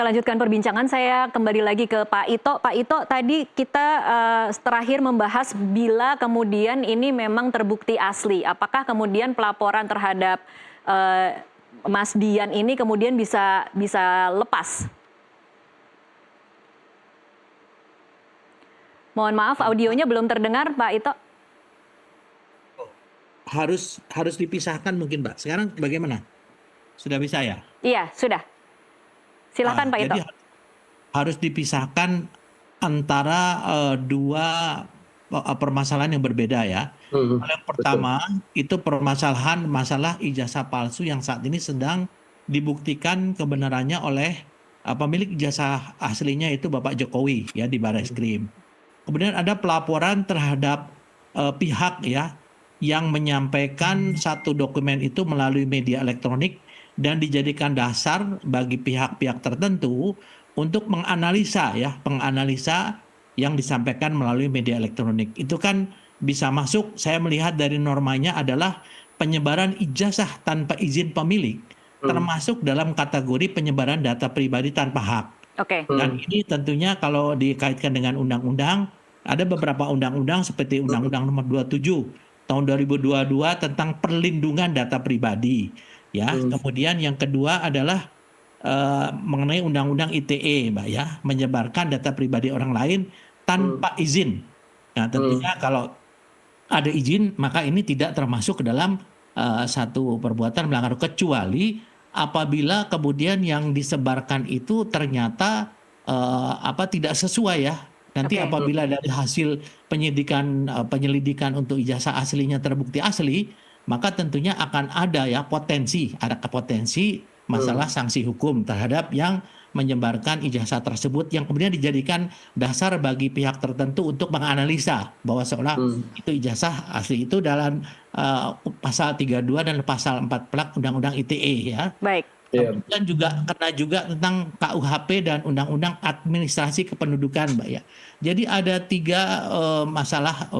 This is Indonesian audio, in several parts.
Kita lanjutkan perbincangan, saya kembali lagi ke Pak Ito. Pak Ito, tadi kita terakhir membahas bila kemudian ini memang terbukti asli, apakah kemudian pelaporan terhadap Mas Dian ini kemudian bisa lepas? Mohon maaf, audionya belum terdengar, Pak Ito. Harus dipisahkan mungkin, Mbak. Sekarang bagaimana? Sudah bisa ya? Iya, sudah. Silakan Pak Ito. Jadi harus dipisahkan antara dua permasalahan yang berbeda ya. Yang pertama itu permasalahan masalah ijazah palsu yang saat ini sedang dibuktikan kebenarannya oleh pemilik ijazah aslinya itu Bapak Jokowi ya di Barreskrim. Kemudian ada pelaporan terhadap pihak ya yang menyampaikan satu dokumen itu melalui media elektronik dan dijadikan dasar bagi pihak-pihak tertentu untuk menganalisa yang disampaikan melalui media elektronik. Itu kan bisa masuk, saya melihat dari normanya adalah penyebaran ijazah tanpa izin pemilik, termasuk dalam kategori penyebaran data pribadi tanpa hak. Dan ini tentunya kalau dikaitkan dengan undang-undang, ada beberapa undang-undang seperti Undang-Undang Nomor 27 tahun 2022 tentang perlindungan data pribadi. Ya, kemudian yang kedua adalah mengenai Undang-Undang ITE, Mbak ya, menyebarkan data pribadi orang lain tanpa izin. Nah, tentunya kalau ada izin, maka ini tidak termasuk ke dalam satu perbuatan melanggar, kecuali apabila kemudian yang disebarkan itu ternyata tidak sesuai ya. Nanti apabila dari hasil penyelidikan untuk ijazah aslinya terbukti asli, maka tentunya akan ada ya potensi masalah sanksi hukum terhadap yang menyebarkan ijazah tersebut yang kemudian dijadikan dasar bagi pihak tertentu untuk menganalisa bahwa seolah itu ijazah asli itu dalam pasal 32 dan pasal 14 Undang-Undang ITE ya. Baik. Kemudian juga tentang KUHP dan Undang-Undang Administrasi Kependudukan, Mbak ya. Jadi ada tiga masalah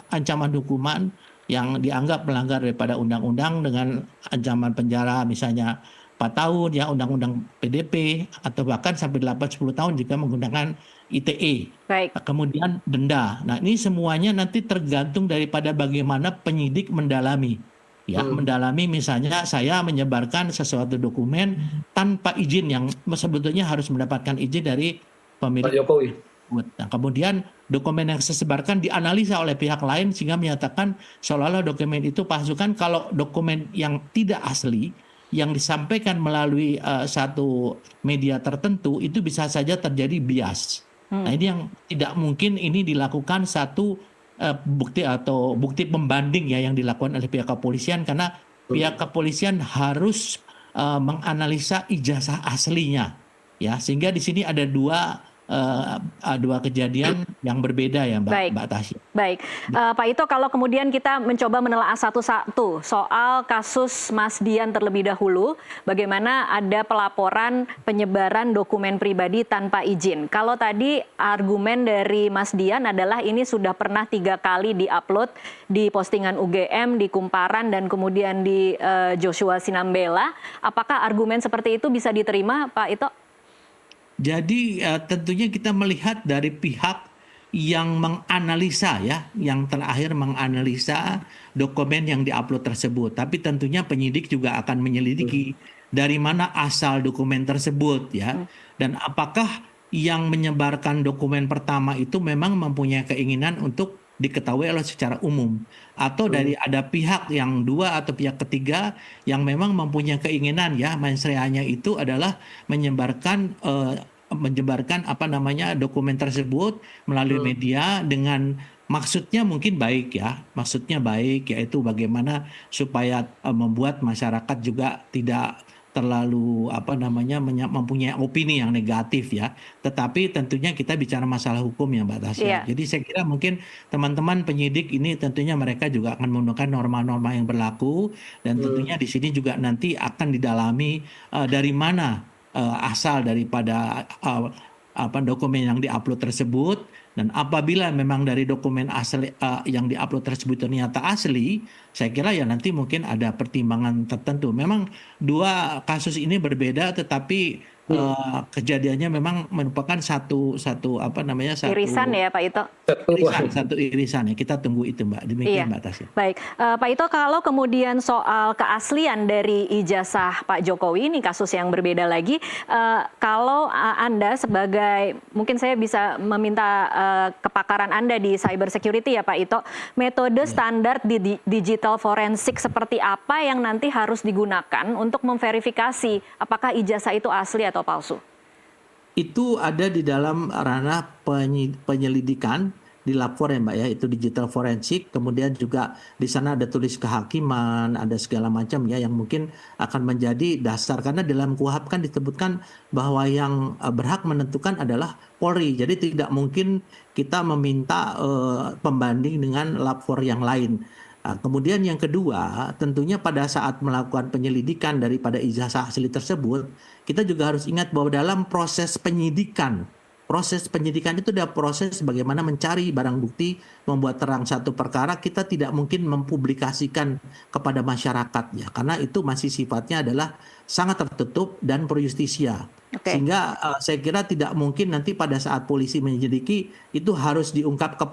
ancaman hukuman yang dianggap melanggar daripada undang-undang dengan ancaman penjara misalnya 4 tahun ya, undang-undang PDP, atau bahkan sampai 8-10 tahun jika menggunakan ITE. Baik. Kemudian denda. Nah, ini semuanya nanti tergantung daripada bagaimana penyidik mendalami. Ya, mendalami misalnya saya menyebarkan sesuatu dokumen tanpa izin yang sebetulnya harus mendapatkan izin dari pemilik Jokowi. Nah, kemudian dokumen yang saya sebarkan dianalisa oleh pihak lain sehingga menyatakan seolah-olah dokumen itu palsukan. Kalau dokumen yang tidak asli yang disampaikan melalui satu media tertentu itu bisa saja terjadi bias. Nah, ini yang tidak mungkin ini dilakukan satu bukti pembanding ya yang dilakukan oleh pihak kepolisian, karena pihak kepolisian harus menganalisa ijazah aslinya ya, sehingga di sini ada dua kejadian yang berbeda ya Mbak Tasya. Baik, Pak Ito, kalau kemudian kita mencoba menelaah satu-satu soal kasus Mas Dian terlebih dahulu, bagaimana ada pelaporan penyebaran dokumen pribadi tanpa izin. Kalau tadi argumen dari Mas Dian adalah ini sudah pernah 3 kali diupload di postingan UGM, di Kumparan, dan kemudian di Joshua Sinambela. Apakah argumen seperti itu bisa diterima, Pak Ito? Jadi tentunya kita melihat dari pihak yang menganalisa ya, yang terakhir menganalisa dokumen yang diupload tersebut. Tapi tentunya penyidik juga akan menyelidiki dari mana asal dokumen tersebut ya. Dan apakah yang menyebarkan dokumen pertama itu memang mempunyai keinginan untuk diketahui oleh secara umum, atau dari ada pihak yang dua atau pihak ketiga yang memang mempunyai keinginan ya, mensreanya itu adalah menyebarkan dokumen tersebut melalui media dengan maksudnya mungkin baik ya, yaitu bagaimana supaya membuat masyarakat juga tidak terlalu mempunyai opini yang negatif ya. Tetapi tentunya kita bicara masalah hukum ya Mbak Tasya. Jadi saya kira mungkin teman-teman penyidik ini tentunya mereka juga akan menggunakan norma-norma yang berlaku, dan tentunya di sini juga nanti akan didalami dari mana asal daripada dokumen yang diupload tersebut, Dan apabila memang dari dokumen asli yang diupload tersebut ternyata asli, saya kira ya nanti mungkin ada pertimbangan tertentu. Memang dua kasus ini berbeda, tetapi kejadiannya memang merupakan satu apa namanya Irisan ya Pak Ito? satu irisan ya. Kita tunggu itu Mbak. Demikian Mbak Tasya. Baik, Pak Ito, kalau kemudian soal keaslian dari ijazah Pak Jokowi, ini kasus yang berbeda lagi. Kalau Anda sebagai, mungkin saya bisa meminta kepakaran Anda di cyber security ya Pak Ito, metode standar di digital forensik seperti apa yang nanti harus digunakan untuk memverifikasi apakah ijazah itu asli atau palsu? Itu ada di dalam ranah penyelidikan di lapor ya Mbak ya, itu digital forensik, kemudian juga di sana ada tulis kehakiman, ada segala macam ya yang mungkin akan menjadi dasar, karena dalam KUHP kan disebutkan bahwa yang berhak menentukan adalah Polri, jadi tidak mungkin kita meminta pembanding dengan lapor yang lain. Nah, kemudian yang kedua, tentunya pada saat melakukan penyelidikan daripada ijazah asli tersebut, kita juga harus ingat bahwa dalam proses penyidikan itu adalah proses bagaimana mencari barang bukti, membuat terang satu perkara, kita tidak mungkin mempublikasikan kepada masyarakat ya, karena itu masih sifatnya adalah sangat tertutup dan pro justisia. Sehingga saya kira tidak mungkin nanti pada saat polisi menyelidiki itu harus diungkap ke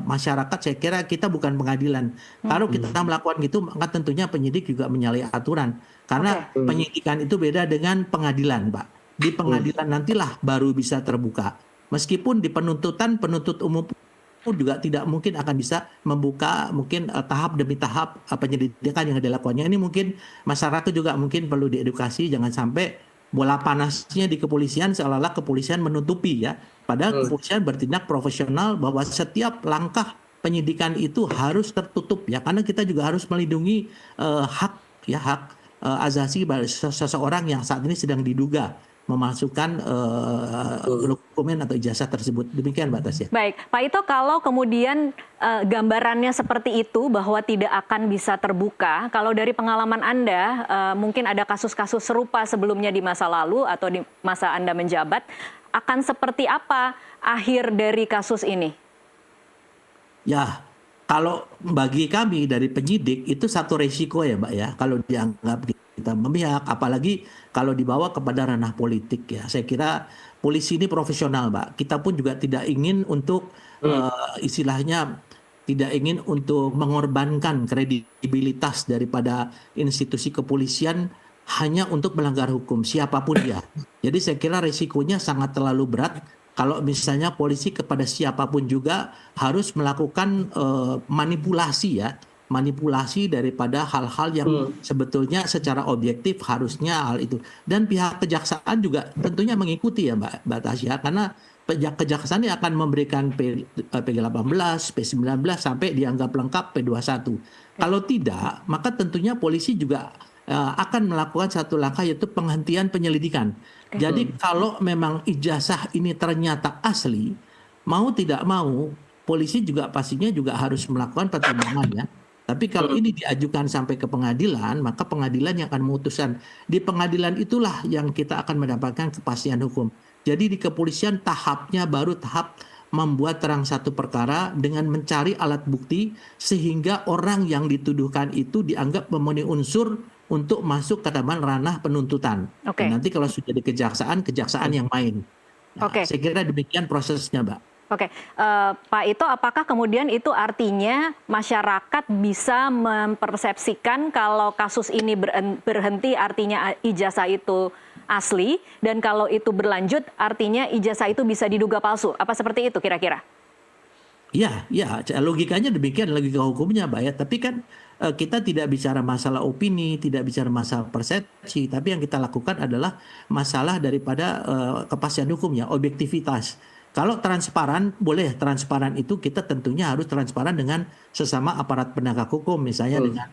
masyarakat. Saya kira kita bukan pengadilan. Kalau kita melakukan gitu, maka tentunya penyidik juga menyalahi aturan. Karena penyidikan itu beda dengan pengadilan, Pak. Di pengadilan nantilah baru bisa terbuka. Meskipun di penuntutan, penuntut umum pun juga tidak mungkin akan bisa membuka mungkin tahap demi tahap penyelidikan yang dilakukannya. Ini mungkin masyarakat juga mungkin perlu diedukasi, jangan sampai bola panasnya di kepolisian seolah-olah kepolisian menutupi ya. Padahal kepolisian bertindak profesional bahwa setiap langkah penyidikan itu harus tertutup ya, karena kita juga harus melindungi hak azasi seseorang yang saat ini sedang diduga memasukkan dokumen atau ijazah tersebut. Demikian Mbak Tasya. Baik, Pak Ito, kalau kemudian gambarannya seperti itu bahwa tidak akan bisa terbuka, kalau dari pengalaman Anda mungkin ada kasus-kasus serupa sebelumnya di masa lalu atau di masa Anda menjabat, akan seperti apa akhir dari kasus ini? Ya, kalau bagi kami dari penyidik itu satu resiko ya Mbak ya, kalau dianggap kita memihak, apalagi kalau dibawa kepada ranah politik ya. Saya kira polisi ini profesional Mbak. Kita pun juga tidak ingin untuk istilahnya tidak ingin untuk mengorbankan kredibilitas daripada institusi kepolisian hanya untuk melanggar hukum siapapun dia. Jadi saya kira resikonya sangat terlalu berat kalau misalnya polisi kepada siapapun juga harus melakukan manipulasi ya. Manipulasi daripada hal-hal yang sebetulnya secara objektif harusnya hal itu. Dan pihak kejaksaan juga tentunya mengikuti ya Mbak Tasya, karena kejaksaan akan memberikan P18, P19 sampai dianggap lengkap P21. Kalau tidak, maka tentunya polisi juga akan melakukan satu langkah yaitu penghentian penyelidikan. Jadi kalau memang ijazah ini ternyata asli, mau tidak mau polisi juga pastinya juga harus melakukan pertimbangan ya. Tapi kalau ini diajukan sampai ke pengadilan, maka pengadilan yang akan memutuskan. Di pengadilan itulah yang kita akan mendapatkan kepastian hukum. Jadi di kepolisian tahapnya baru tahap membuat terang satu perkara dengan mencari alat bukti sehingga orang yang dituduhkan itu dianggap memenuhi unsur untuk masuk ke dalam ranah penuntutan. Dan nanti kalau sudah di kejaksaan yang main. Nah, saya kira demikian prosesnya, Mbak. Oke, Pak Ito, apakah kemudian itu artinya masyarakat bisa mempersepsikan kalau kasus ini berhenti artinya ijazah itu asli, dan kalau itu berlanjut artinya ijazah itu bisa diduga palsu? Apa seperti itu kira-kira? Ya, logikanya demikian, logika hukumnya Mbak ya. Tapi kan kita tidak bicara masalah opini, tidak bicara masalah persepsi, tapi yang kita lakukan adalah masalah daripada kepastian hukumnya, objektivitas. Kalau transparan, boleh transparan itu kita tentunya harus transparan dengan sesama aparat penegak hukum, misalnya dengan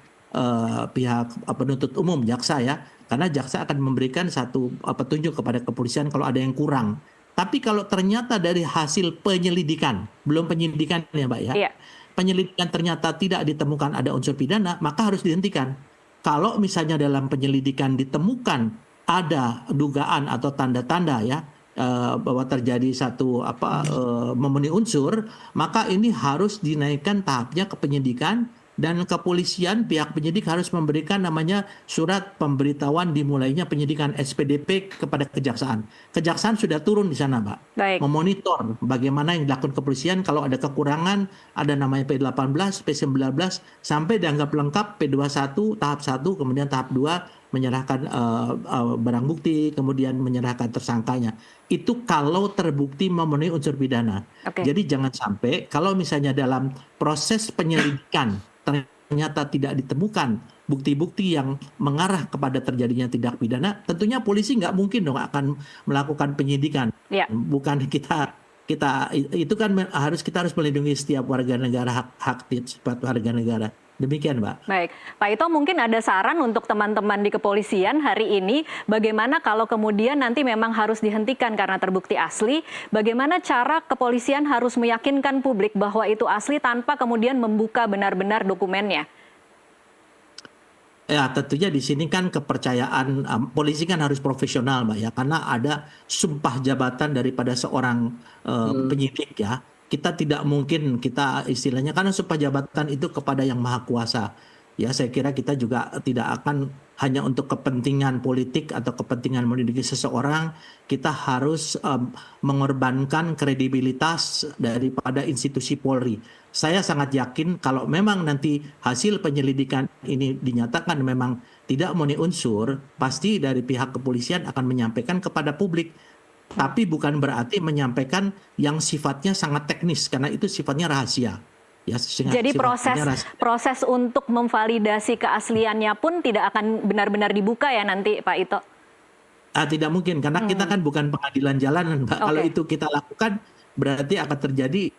pihak penuntut umum, jaksa ya. Karena jaksa akan memberikan satu petunjuk kepada kepolisian kalau ada yang kurang. Tapi kalau ternyata dari hasil penyelidikan, belum penyidikan ya Mbak ya, penyelidikan ternyata tidak ditemukan ada unsur pidana, maka harus dihentikan. Kalau misalnya dalam penyelidikan ditemukan ada dugaan atau tanda-tanda ya, bahwa terjadi satu memenuhi unsur, maka ini harus dinaikkan tahapnya ke penyidikan, dan kepolisian, pihak penyidik harus memberikan namanya surat pemberitahuan dimulainya penyidikan SPDP kepada kejaksaan. Kejaksaan sudah turun di sana, Mbak. Baik. Memonitor bagaimana yang dilakukan kepolisian, kalau ada kekurangan, ada namanya P18, P19, sampai dianggap lengkap P21, tahap 1, kemudian tahap 2, menyerahkan barang bukti, kemudian menyerahkan tersangkanya. Itu kalau terbukti memenuhi unsur pidana. Oke. Jadi jangan sampai kalau misalnya dalam proses penyelidikan ternyata tidak ditemukan bukti-bukti yang mengarah kepada terjadinya tindak pidana, tentunya polisi nggak mungkin dong akan melakukan penyidikan. Ya. Bukan kita itu kan kita harus melindungi setiap warga negara, hak setiap warga negara. Demikian, Mbak. Baik, Pak Ito, mungkin ada saran untuk teman-teman di kepolisian hari ini, bagaimana kalau kemudian nanti memang harus dihentikan karena terbukti asli, bagaimana cara kepolisian harus meyakinkan publik bahwa itu asli tanpa kemudian membuka benar-benar dokumennya? Ya, tentunya di sini kan kepercayaan polisi kan harus profesional, Mbak, ya, karena ada sumpah jabatan daripada seorang penyidik, ya. Kita tidak mungkin istilahnya, karena sumpah jabatan itu kepada yang maha kuasa. Ya, saya kira kita juga tidak akan hanya untuk kepentingan politik atau kepentingan mendidik seseorang, kita harus mengorbankan kredibilitas daripada institusi Polri. Saya sangat yakin kalau memang nanti hasil penyelidikan ini dinyatakan memang tidak memenuhi unsur, pasti dari pihak kepolisian akan menyampaikan kepada publik. Tapi bukan berarti menyampaikan yang sifatnya sangat teknis, karena itu sifatnya rahasia. Ya, jadi proses untuk memvalidasi keasliannya pun tidak akan benar-benar dibuka ya nanti, Pak Ito? Tidak mungkin, karena kita kan bukan pengadilan jalanan, Mbak. Kalau itu kita lakukan, berarti akan terjadi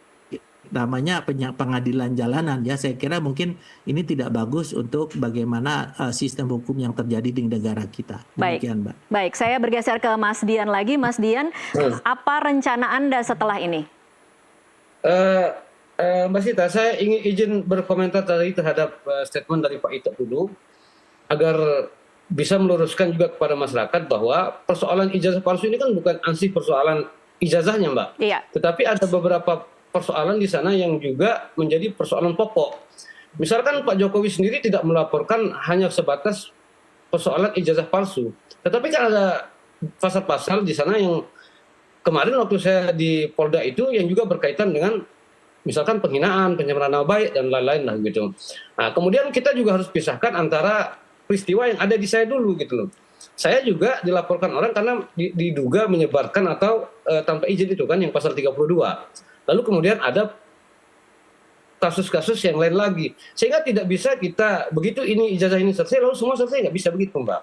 namanya pengadilan jalanan. Ya, saya kira mungkin ini tidak bagus untuk bagaimana sistem hukum yang terjadi di negara kita. Demikian, Mbak. Baik, saya bergeser ke Mas Dian lagi. Mas Dian, apa rencana Anda setelah ini? Mbak Sita, saya ingin izin berkomentar tadi terhadap statement dari Pak Ito dulu, agar bisa meluruskan juga kepada masyarakat bahwa persoalan ijazah palsu ini kan bukan ansih persoalan ijazahnya, Mbak. Iya. Tetapi ada beberapa persoalan di sana yang juga menjadi persoalan pokok. Misalkan Pak Jokowi sendiri tidak melaporkan hanya sebatas persoalan ijazah palsu, tetapi kan ada pasal-pasal di sana yang kemarin waktu saya di Polda itu yang juga berkaitan dengan misalkan penghinaan, pencemaran nama baik dan lain-lain lah gitu. Nah, kemudian kita juga harus pisahkan antara peristiwa yang ada di saya dulu gitu loh. Saya juga dilaporkan orang karena diduga menyebarkan atau tanpa izin itu kan yang pasal 32. Lalu kemudian ada kasus-kasus yang lain lagi. Sehingga tidak bisa kita, begitu ini ijazah ini selesai, lalu semua selesai, nggak bisa begitu, Mbak.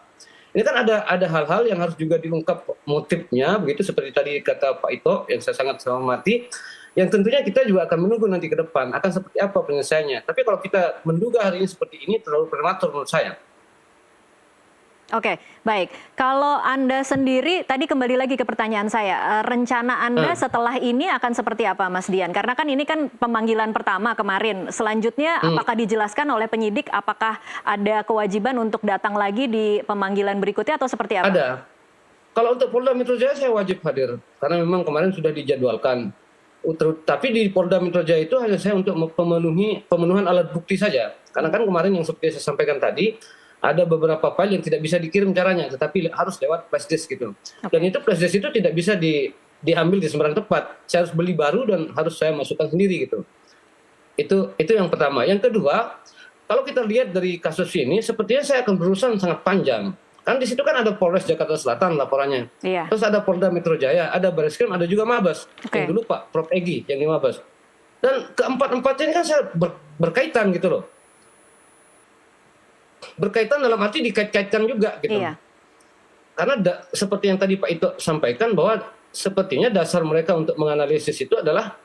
Ini kan ada hal-hal yang harus juga diungkap motifnya, begitu seperti tadi kata Pak Ito, yang saya sangat hormati, yang tentunya kita juga akan menunggu nanti ke depan, akan seperti apa penyelesaiannya. Tapi kalau kita menduga hari ini seperti ini, terlalu prematur menurut saya. Oke, baik. Kalau Anda sendiri, tadi kembali lagi ke pertanyaan saya, rencana Anda setelah ini akan seperti apa, Mas Dian? Karena kan ini kan pemanggilan pertama kemarin. Selanjutnya, apakah dijelaskan oleh penyidik, apakah ada kewajiban untuk datang lagi di pemanggilan berikutnya atau seperti apa? Ada. Kalau untuk Polda Metro Jaya saya wajib hadir, karena memang kemarin sudah dijadwalkan. Tapi di Polda Metro Jaya itu hanya saya untuk pemenuhan alat bukti saja. Karena kan kemarin yang seperti saya sampaikan tadi, ada beberapa file yang tidak bisa dikirim caranya, tetapi harus lewat flash disk gitu. Dan itu flash disk itu tidak bisa diambil di sembarang tempat. Saya harus beli baru dan harus saya masukkan sendiri gitu. Itu yang pertama. Yang kedua, kalau kita lihat dari kasus ini, sepertinya saya akan berurusan sangat panjang. Kan di situ kan ada Polres Jakarta Selatan laporannya. Iya. Terus ada Polda Metro Jaya, ada Barreskrim, ada juga Mabes. Yang dulu Pak Prof Egy yang di Mabes. Dan keempat-empatnya ini kan saya berkaitan gitu loh. Berkaitan dalam arti dikait-kaitkan juga gitu. Iya. Karena seperti yang tadi Pak Ito sampaikan bahwa sepertinya dasar mereka untuk menganalisis itu adalah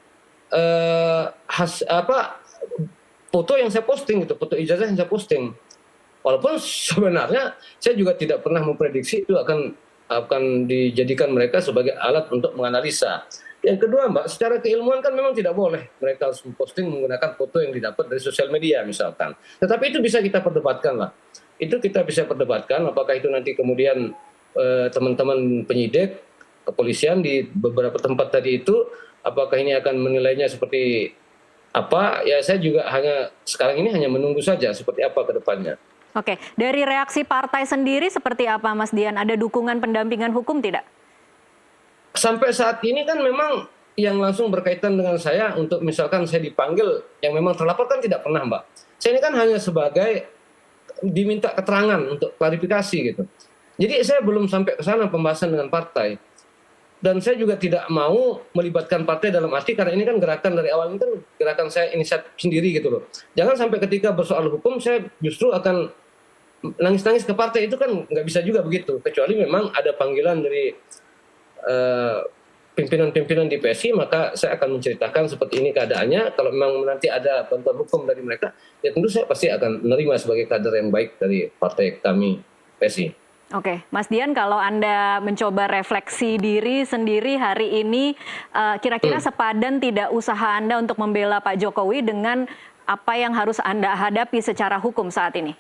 foto yang saya posting gitu, foto ijazah yang saya posting. Walaupun sebenarnya saya juga tidak pernah memprediksi itu akan dijadikan mereka sebagai alat untuk menganalisa. Yang kedua, Mbak, secara keilmuan kan memang tidak boleh mereka harus memposting menggunakan foto yang didapat dari sosial media misalkan. Tetapi itu bisa kita perdebatkan lah. Itu kita bisa perdebatkan apakah itu nanti kemudian teman-teman penyidik kepolisian di beberapa tempat tadi itu, apakah ini akan menilainya seperti apa? Ya saya juga sekarang ini hanya menunggu saja seperti apa ke depannya. Oke, dari reaksi partai sendiri seperti apa Mas Dian? Ada dukungan pendampingan hukum tidak? Sampai saat ini kan memang yang langsung berkaitan dengan saya untuk misalkan saya dipanggil yang memang terlapor kan tidak pernah, Mbak. Saya ini kan hanya sebagai diminta keterangan untuk klarifikasi gitu. Jadi saya belum sampai ke sana pembahasan dengan partai. Dan saya juga tidak mau melibatkan partai dalam arti karena ini kan gerakan dari awal ini kan gerakan saya inisiatif sendiri gitu loh. Jangan sampai ketika bersoal hukum saya justru akan nangis-nangis ke partai, itu kan nggak bisa juga begitu. Kecuali memang ada panggilan dari pimpinan-pimpinan di PSI, maka saya akan menceritakan seperti ini keadaannya. Kalau memang nanti ada bantuan hukum dari mereka, ya tentu saya pasti akan menerima sebagai kader yang baik dari partai kami PSI. Oke, Mas Dian, kalau Anda mencoba refleksi diri sendiri hari ini, kira-kira sepadan tidak usaha Anda untuk membela Pak Jokowi dengan apa yang harus Anda hadapi secara hukum saat ini?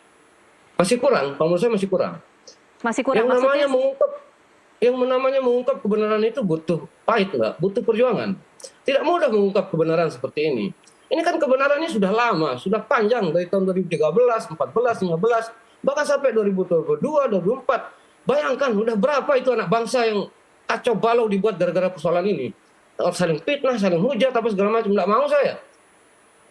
Masih kurang, menurut saya masih kurang. Masih kurang, Yang namanya mengungkap kebenaran itu butuh pahit, Mbak, butuh perjuangan. Tidak mudah mengungkap kebenaran seperti ini. Ini kan kebenarannya sudah lama, sudah panjang dari tahun 2013, 14, 15, bahkan sampai 2022, 2024. Bayangkan udah berapa itu anak bangsa yang kacau balau dibuat gara-gara persoalan ini. Saling fitnah, saling hujat, apa segala macam. Tidak mau saya.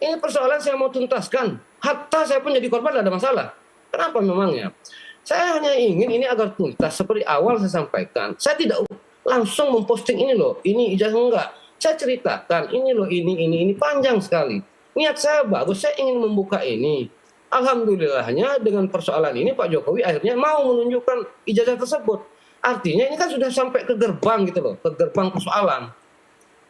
Ini persoalan saya mau tuntaskan. Hatta saya pun jadi korban, tidak ada masalah. Kenapa memangnya? Saya hanya ingin ini agar tuntas seperti awal saya sampaikan. Saya tidak langsung memposting ini loh, ini ijazah enggak. Saya ceritakan ini loh, ini panjang sekali. Niat saya bagus, saya ingin membuka ini. Alhamdulillahnya dengan persoalan ini Pak Jokowi akhirnya mau menunjukkan ijazah tersebut. Artinya ini kan sudah sampai ke gerbang gitu loh, ke gerbang persoalan.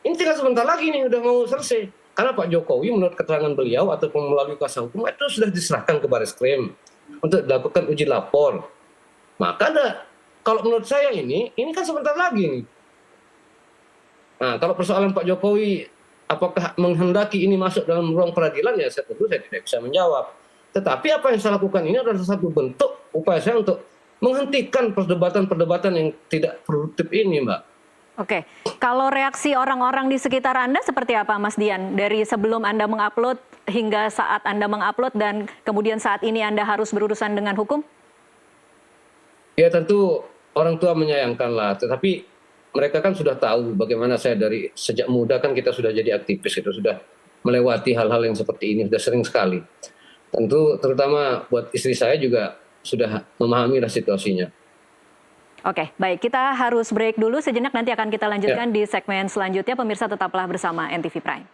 Ini tinggal sebentar lagi nih udah mau selesai. Karena Pak Jokowi menurut keterangan beliau ataupun melalui kuasa hukum itu sudah diserahkan ke Barreskrim untuk dilakukan uji lapor. Maka kalau menurut saya ini kan sebentar lagi nih. Nah, kalau persoalan Pak Jokowi apakah menghendaki ini masuk dalam ruang peradilan, ya saya tidak bisa menjawab. Tetapi apa yang saya lakukan ini adalah satu bentuk upaya saya untuk menghentikan perdebatan-perdebatan yang tidak produktif ini, Mbak. Oke, kalau reaksi orang-orang di sekitar Anda seperti apa, Mas Dian? Dari sebelum Anda mengupload hingga saat Anda mengupload dan kemudian saat ini Anda harus berurusan dengan hukum? Ya tentu orang tua menyayangkan lah, tetapi mereka kan sudah tahu bagaimana saya dari sejak muda kan kita sudah jadi aktivis, itu sudah melewati hal-hal yang seperti ini, sudah sering sekali. Tentu terutama buat istri saya juga sudah memahami lah situasinya. Oke, baik. Kita harus break dulu sejenak, nanti akan kita lanjutkan di segmen selanjutnya. Pemirsa tetaplah bersama NTV Prime.